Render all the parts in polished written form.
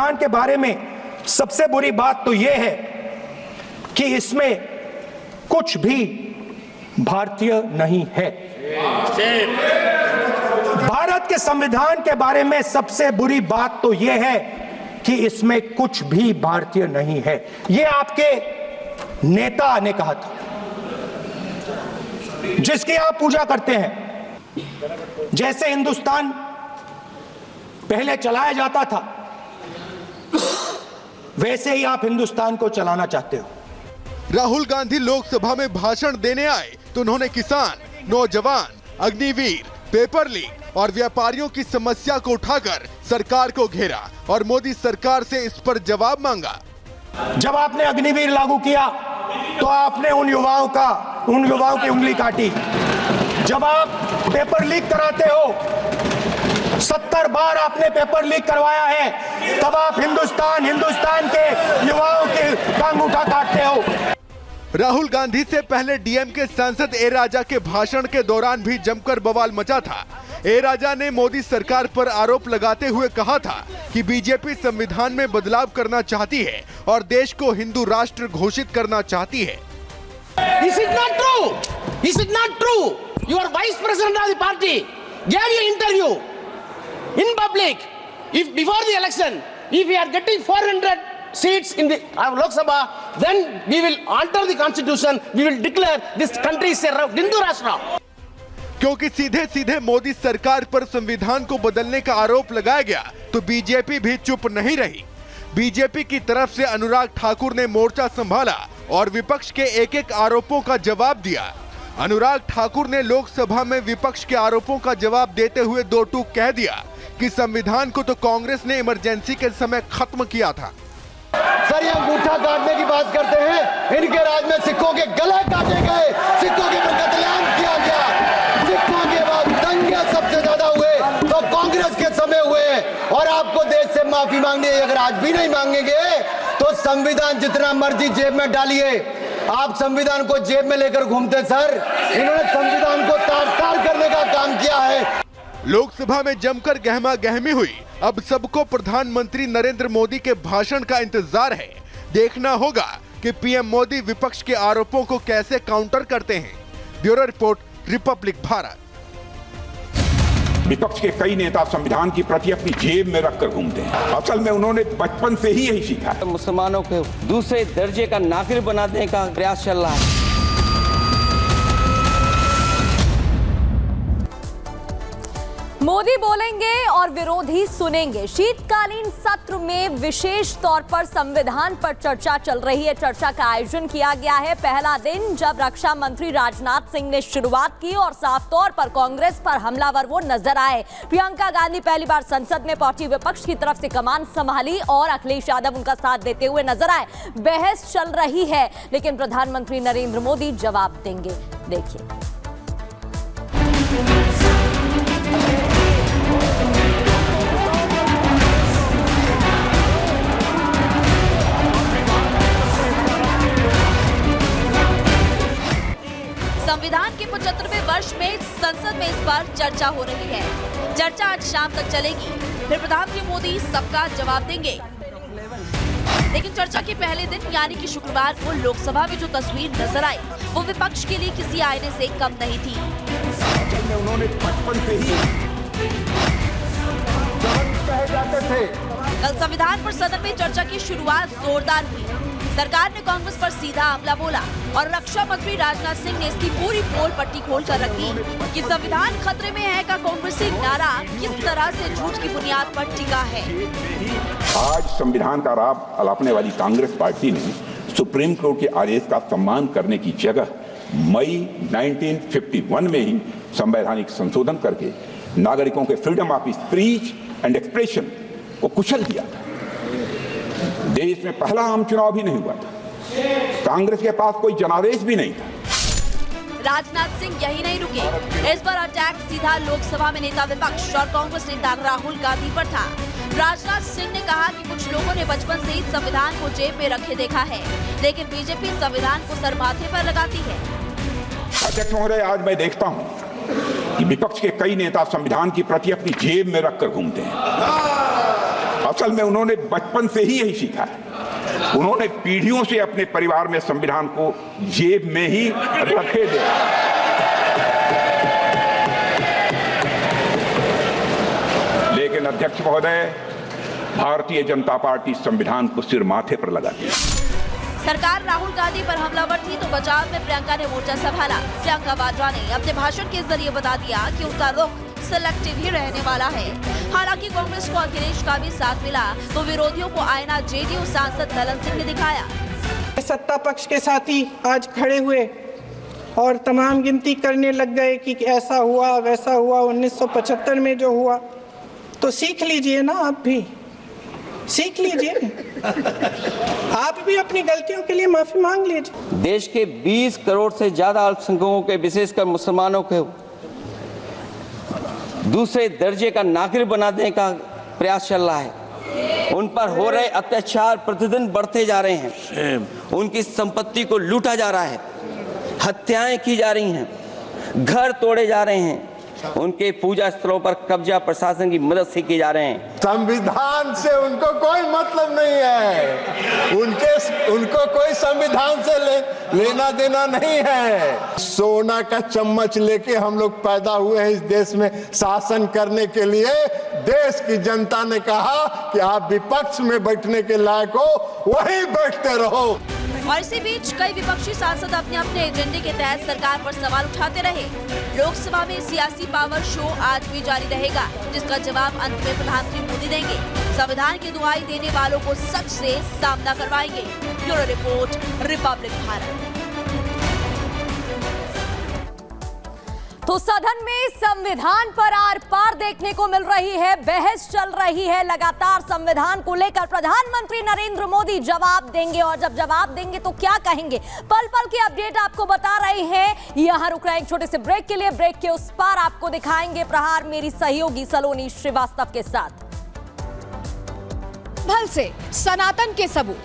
संविधान के बारे में सबसे बुरी बात तो यह है कि इसमें कुछ भी भारतीय नहीं है। भारत के संविधान के बारे में सबसे बुरी बात तो यह है कि इसमें कुछ भी भारतीय नहीं है। यह आपके नेता ने कहा था, जिसकी आप पूजा करते हैं। जैसे हिंदुस्तान पहले चलाया जाता था, वैसे ही आप हिंदुस्तान को चलाना चाहते हो। राहुल गांधी लोकसभा में भाषण देने आए तो उन्होंने किसान, नौजवान, अग्निवीर, पेपर लीक और व्यापारियों की समस्या को उठाकर सरकार को घेरा और मोदी सरकार से इस पर जवाब मांगा। जब आपने अग्निवीर लागू किया तो आपने उन युवाओं की उंगली काटी। जब आप पेपर लीक कराते हो, 70 बार आपने पेपर लीक करवाया है, तब आप हिंदुस्तान के युवाओं के अंगूठा काटते हो। राहुल गांधी से पहले डीएमके सांसद ए राजा के भाषण के दौरान भी जमकर बवाल मचा था। ए राजा ने मोदी सरकार पर आरोप लगाते हुए कहा था कि बीजेपी संविधान में बदलाव करना चाहती है और देश को हिंदू राष्ट्र घोषित करना चाहती है। Is it not true? Is it not true? Your vice president of the party gave you interview in public. If before the election, if we are getting 400 seats in the Lok Sabha, then we will alter the constitution. We will declare this country is a Hindu Rashtra. क्योंकि सीधे सीधे मोदी सरकार पर संविधान को बदलने का आरोप लगाया गया तो बीजेपी भी चुप नहीं रही। बीजेपी की तरफ से अनुराग ठाकुर ने मोर्चा संभाला और विपक्ष के एक एक आरोपों का जवाब दिया। अनुराग ठाकुर ने लोकसभा में विपक्ष के आरोपों का जवाब देते हुए दो टूक कह दिया कि संविधान को तो कांग्रेस ने इमरजेंसी के समय खत्म किया था। सर, ये अंगूठा काटने की बात करते हैं, इनके राज में सिखों के गले काटे गए, सिखों के ऊपर कत्लेआम किया गया, सिखों के बाद दंगे सबसे ज्यादा हुए तो कांग्रेस के समय हुए। और आपको देश से माफी मांगनी है, अगर आज भी नहीं मांगेंगे तो संविधान जितना मर्जी जेब में डालिए। आप संविधान को जेब में लेकर घूमते सर, इन्होंने संविधान को तार-तार करने का काम किया है। लोकसभा में जमकर गहमा गहमी हुई। अब सबको प्रधानमंत्री नरेंद्र मोदी के भाषण का इंतजार है। देखना होगा कि पीएम मोदी विपक्ष के आरोपों को कैसे काउंटर करते हैं। Bureau report, Republic Bharat. विपक्ष के कई नेता संविधान की प्रति अपनी जेब में रखकर घूमते हैं। असल में उन्होंने बचपन से ही यही सीखा है। मुसलमानों को दूसरे दर्जे का नागरिक बनाने का प्रयास चल रहा है। मोदी बोलेंगे और विरोधी सुनेंगे। शीतकालीन सत्र में विशेष तौर पर संविधान पर चर्चा चल रही है। चर्चा का आयोजन किया गया है। पहला दिन जब रक्षा मंत्री राजनाथ सिंह ने शुरुआत की और साफ तौर पर कांग्रेस पर हमलावर वो नजर आए। प्रियंका गांधी पहली बार संसद में पहुंची, विपक्ष की तरफ से कमान संभाली और अखिलेश यादव उनका साथ देते हुए नजर आए। बहस चल रही है, लेकिन प्रधानमंत्री नरेंद्र मोदी जवाब देंगे। देखिए। संविधान के 75वें वर्ष में संसद में इस बार चर्चा हो रही है। चर्चा आज शाम तक चलेगी, फिर प्रधानमंत्री मोदी सबका जवाब देंगे। लेकिन चर्चा के पहले दिन यानी कि शुक्रवार को लोकसभा में जो तस्वीर नजर आई वो विपक्ष के लिए किसी आईने से कम नहीं थी। उन्होंने बचपन से ही कल संविधान पर सदन में चर्चा की शुरुआत जोरदार हुई। सरकार ने कांग्रेस पर सीधा हमला बोला और रक्षा मंत्री राजनाथ सिंह ने इसकी पूरी पोल पट्टी खोल कर रख दी कि संविधान खतरे में है का कांग्रेसी नारा किस तरह से झूठ की बुनियाद पर टिका है। आज संविधान का आरोप लगाने वाली कांग्रेस पार्टी ने सुप्रीम कोर्ट के आदेश का सम्मान करने की जगह मई 1951 में ही संवैधानिक संशोधन करके नागरिकों के freedom of speech and expression को कुचल दिया था। देश में पहला आम चुनाव भी नहीं हुआ था। कांग्रेस के पास कोई जनादेश भी नहीं था। राजनाथ सिंह यही नहीं रुके। इस बार अटैक सीधा लोकसभा में नेता विपक्ष और कांग्रेस नेता राहुल गांधी पर था। राजनाथ सिंह ने कहा कि कुछ लोगों ने बचपन से ही संविधान को जेब में रखे देखा है, लेकिन बीजेपी संविधान को सर माथे पर लगाती है। अध्यक्ष महोदय, आज मैं देखता हूं कि विपक्ष के कई नेता संविधान की प्रति अपनी जेब में रखकर घूमते हैं। असल में उन्होंने बचपन से ही यही सीखा है। उन्होंने पीढ़ियों से अपने परिवार में संविधान को जेब में ही रखे थे। लेकिन अध्यक्ष महोदय, भारतीय जनता पार्टी संविधान को सिर माथे पर लगाती है। सरकार राहुल गांधी पर हमलावर थी तो बचाव में प्रियंका ने मोर्चा संभाला। प्रियंका वाड्रा ने अपने भाषण के जरिए बता दिया कि उनका रुख सिलेक्टिव ही रहने वाला है। हालांकि कांग्रेस को अखिलेश का भी साथ मिला तो विरोधियों को आईना जेडीयू सांसद ललन सिंह ने दिखाया। सत्ता पक्ष के साथी आज खड़े हुए और तमाम गिनती करने लग गए कि ऐसा हुआ वैसा हुआ 1975 में जो हुआ, तो सीख लीजिए ना, आप भी सीख लीजिए। आप भी अपनी गलतियों के लिए माफी मांग लीजिए। देश के 20 करोड़ से ज्यादा अल्पसंख्यकों के, विशेषकर मुसलमानों को दूसरे दर्जे का नागरिक बना देने का प्रयास चल रहा है। उन पर हो रहे अत्याचार प्रतिदिन बढ़ते जा रहे हैं। उनकी संपत्ति को लूटा जा रहा है, हत्याएं की जा रही हैं, घर तोड़े जा रहे हैं, उनके पूजा स्थलों पर कब्जा प्रशासन की मदद से किए जा रहे हैं। संविधान से उनको कोई मतलब नहीं है। उनको कोई संविधान से लेना देना नहीं है। सोना का चम्मच लेके हम लोग पैदा हुए हैं इस देश में शासन करने के लिए। देश की जनता ने कहा कि आप विपक्ष में बैठने के लायक हो, वहीं बैठते रहो। और इसी बीच कई विपक्षी सांसद अपने अपने एजेंडे के तहत सरकार पर सवाल उठाते रहे। लोकसभा में सियासी पावर शो आज भी जारी रहेगा, जिसका जवाब अंत में प्रधानमंत्री मोदी देंगे। संविधान की दुहाई देने वालों को सच से सामना करवाएंगे। Bureau report, Republic Bharat. तो सदन में संविधान पर आर पार देखने को मिल रही है, बहस चल रही है लगातार संविधान को लेकर। प्रधानमंत्री नरेंद्र मोदी जवाब देंगे और जब जवाब देंगे तो क्या कहेंगे, पल पल की अपडेट आपको बता रहे हैं। यहां रुक रहे हैं एक छोटे से ब्रेक के लिए। ब्रेक के उस पार आपको दिखाएंगे प्रहार मेरी सहयोगी सलोनी श्रीवास्तव के साथ। भल से सनातन के सबूत,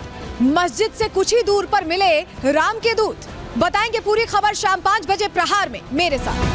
मस्जिद से कुछ ही दूर पर मिले राम के दूत। बताएंगे पूरी खबर शाम 5 बजे प्रहार में मेरे साथ।